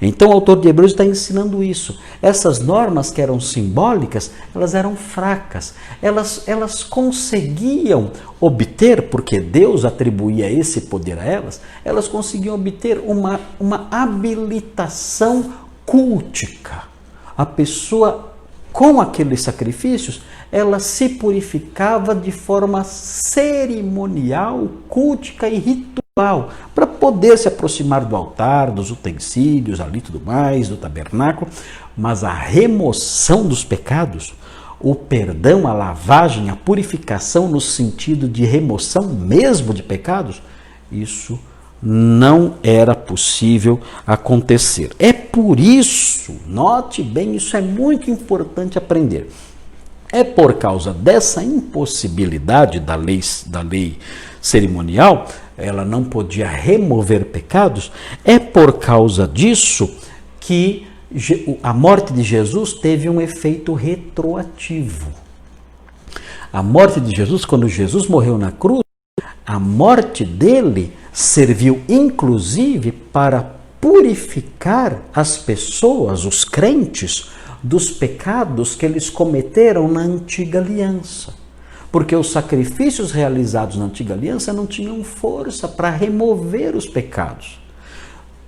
Então o autor de Hebreus está ensinando isso. Essas normas que eram simbólicas, elas eram fracas. Elas conseguiam obter, porque Deus atribuía esse poder a elas conseguiam obter uma habilitação cultica. A pessoa, com aqueles sacrifícios, ela se purificava de forma cerimonial, cultica e ritual, para poder se aproximar do altar, dos utensílios, ali tudo mais, do tabernáculo. Mas a remoção dos pecados, o perdão, a lavagem, a purificação no sentido de remoção mesmo de pecados, isso não era possível acontecer. É por isso, note bem, isso é muito importante aprender. É por causa dessa impossibilidade da lei cerimonial, ela não podia remover pecados, é por causa disso que a morte de Jesus teve um efeito retroativo. A morte de Jesus, quando Jesus morreu na cruz, a morte dele serviu inclusive para purificar as pessoas, os crentes, dos pecados que eles cometeram na antiga aliança. Porque os sacrifícios realizados na antiga aliança não tinham força para remover os pecados.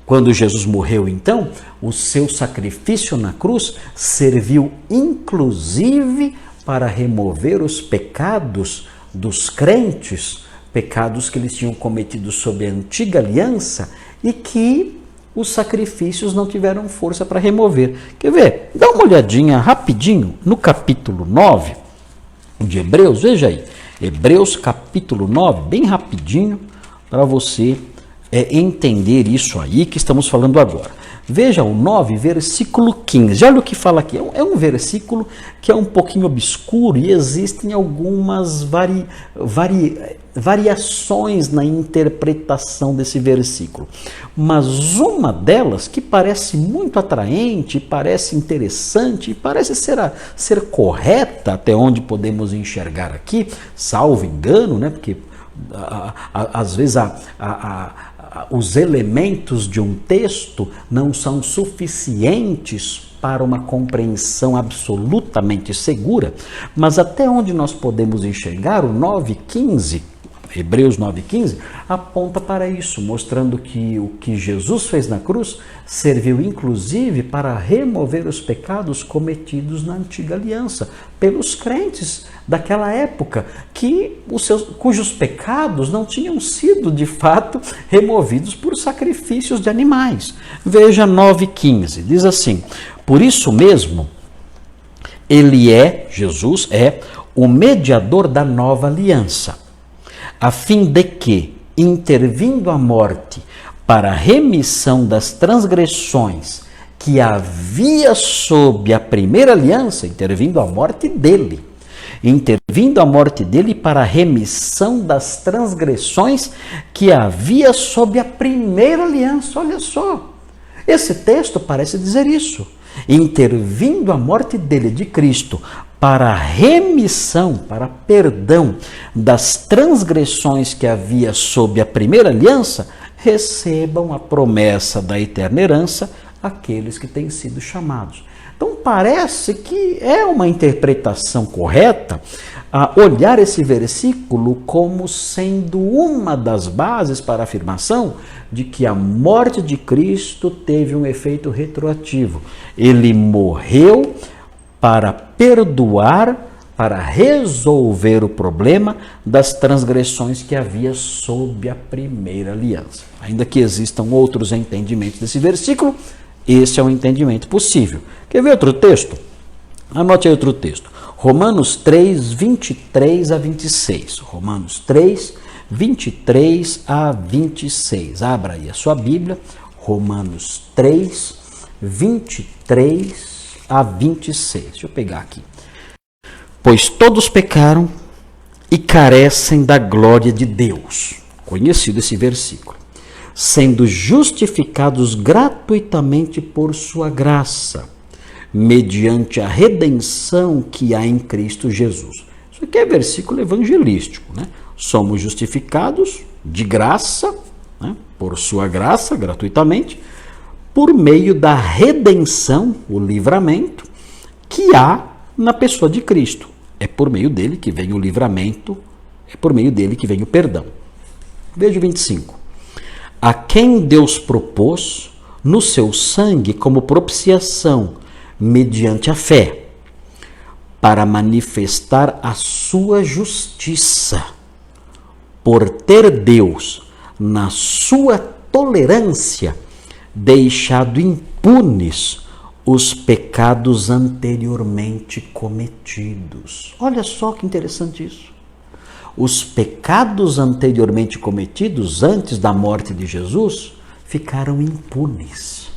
Quando Jesus morreu, então, o seu sacrifício na cruz serviu inclusive para remover os pecados dos crentes, pecados que eles tinham cometido sob a antiga aliança e que os sacrifícios não tiveram força para remover. Quer ver? Dá uma olhadinha rapidinho no capítulo 9 de Hebreus, veja aí. Hebreus capítulo 9, bem rapidinho, para você entender isso aí que estamos falando agora. Veja o 9, versículo 15. Olha o que fala aqui. É um versículo que é um pouquinho obscuro e existem algumas variações na interpretação desse versículo. Mas uma delas, que parece muito atraente, parece interessante e parece ser correta até onde podemos enxergar aqui, salvo engano, né? Porque às vezes os elementos de um texto não são suficientes para uma compreensão absolutamente segura, mas até onde nós podemos enxergar, o 9:15, Hebreus 9:15, aponta para isso, mostrando que o que Jesus fez na cruz serviu inclusive para remover os pecados cometidos na antiga aliança pelos crentes daquela época, cujos pecados não tinham sido de fato removidos por sacrifícios de animais. Veja 9:15, diz assim: por isso mesmo, Jesus é o mediador da nova aliança, a fim de que, intervindo a morte para a remissão das transgressões que havia sob a primeira aliança, intervindo a morte dele para a remissão das transgressões que havia sob a primeira aliança. Olha só, esse texto parece dizer isso. Intervindo a morte dele, de Cristo, para a remissão, para perdão das transgressões que havia sob a primeira aliança, recebam a promessa da eterna herança aqueles que têm sido chamados. Então parece que é uma interpretação correta olhar esse versículo como sendo uma das bases para a afirmação de que a morte de Cristo teve um efeito retroativo. Ele morreu para perdoar, para resolver o problema das transgressões que havia sob a primeira aliança. Ainda que existam outros entendimentos desse versículo, esse é um entendimento possível. Quer ver outro texto? Anote aí outro texto. Romanos 3, 23 a 26. Romanos 3, 23 a 26. Abra aí a sua Bíblia. Romanos 3, 23 a 26. Deixa eu pegar aqui. Pois todos pecaram e carecem da glória de Deus. Conhecido esse versículo. Sendo justificados gratuitamente por sua graça, mediante a redenção que há em Cristo Jesus. Isso aqui é versículo evangelístico, né? Somos justificados de graça, né? Por sua graça, gratuitamente, por meio da redenção, o livramento, que há na pessoa de Cristo. É por meio dele que vem o livramento, é por meio dele que vem o perdão. Veja o 25. A quem Deus propôs no seu sangue como propiciação, mediante a fé, para manifestar a sua justiça, por ter Deus, na sua tolerância, deixado impunes os pecados anteriormente cometidos. Olha só que interessante isso. Os pecados anteriormente cometidos, antes da morte de Jesus, ficaram impunes.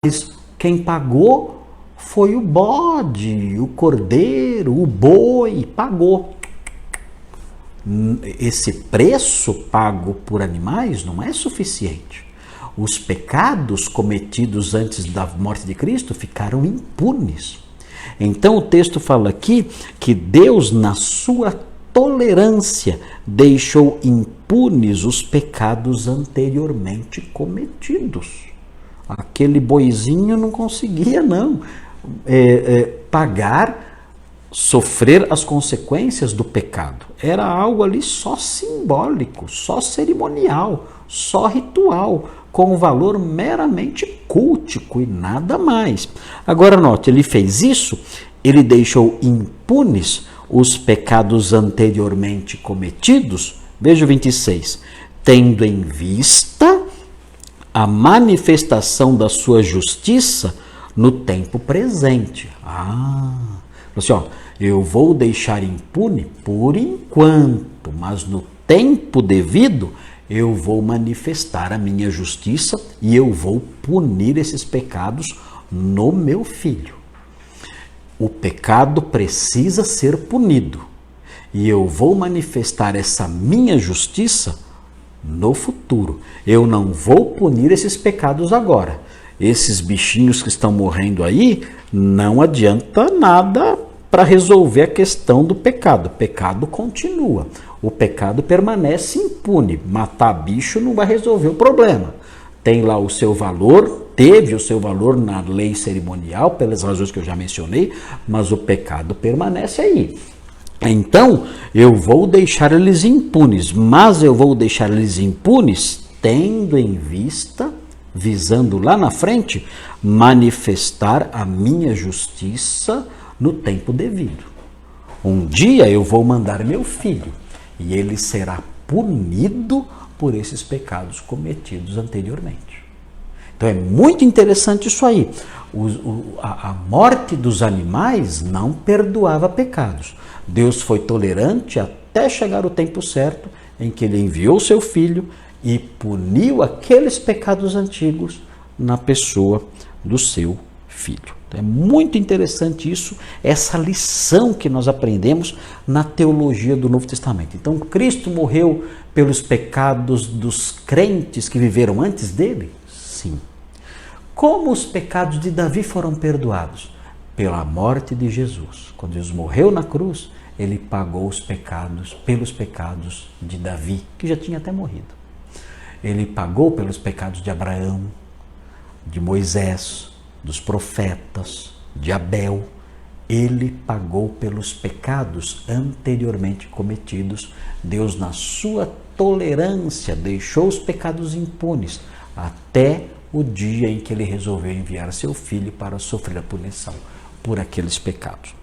Mas quem pagou foi o bode, o cordeiro, o boi, pagou. Esse preço pago por animais não é suficiente. Os pecados cometidos antes da morte de Cristo ficaram impunes. Então o texto fala aqui que Deus, na sua tolerância, deixou impunes os pecados anteriormente cometidos. Aquele boizinho não conseguia, não, pagar, sofrer as consequências do pecado. Era algo ali só simbólico, só cerimonial, só ritual, com um valor meramente cultico e nada mais. Agora note, ele fez isso, ele deixou impunes os pecados anteriormente cometidos. Veja o 26. Tendo em vista a manifestação da sua justiça no tempo presente. Assim, eu vou deixar impune por enquanto, mas no tempo devido eu vou manifestar a minha justiça e eu vou punir esses pecados no meu filho. O pecado precisa ser punido e eu vou manifestar essa minha justiça no futuro. Eu não vou punir esses pecados agora. Esses bichinhos que estão morrendo aí, não adianta nada para resolver a questão do pecado. O pecado continua. O pecado permanece impune. Matar bicho não vai resolver o problema. Tem lá o seu valor, teve o seu valor na lei cerimonial, pelas razões que eu já mencionei, mas o pecado permanece aí. Então, eu vou deixar eles impunes, mas eu vou deixar eles impunes tendo em vista, visando lá na frente, manifestar a minha justiça no tempo devido. Um dia eu vou mandar meu filho e ele será punido por esses pecados cometidos anteriormente. Então é muito interessante isso aí. A morte dos animais não perdoava pecados. Deus foi tolerante até chegar o tempo certo em que ele enviou seu filho e puniu aqueles pecados antigos na pessoa do seu filho. Então, é muito interessante isso, essa lição que nós aprendemos na teologia do Novo Testamento. Então, Cristo morreu pelos pecados dos crentes que viveram antes dele? Sim. Como os pecados de Davi foram perdoados? Pela morte de Jesus. Quando Jesus morreu na cruz, ele pagou os pecados pelos pecados de Davi, que já tinha até morrido. Ele pagou pelos pecados de Abraão, de Moisés, dos profetas, de Abel. Ele pagou pelos pecados anteriormente cometidos. Deus, na sua tolerância, deixou os pecados impunes até o dia em que ele resolveu enviar seu filho para sofrer a punição por aqueles pecados.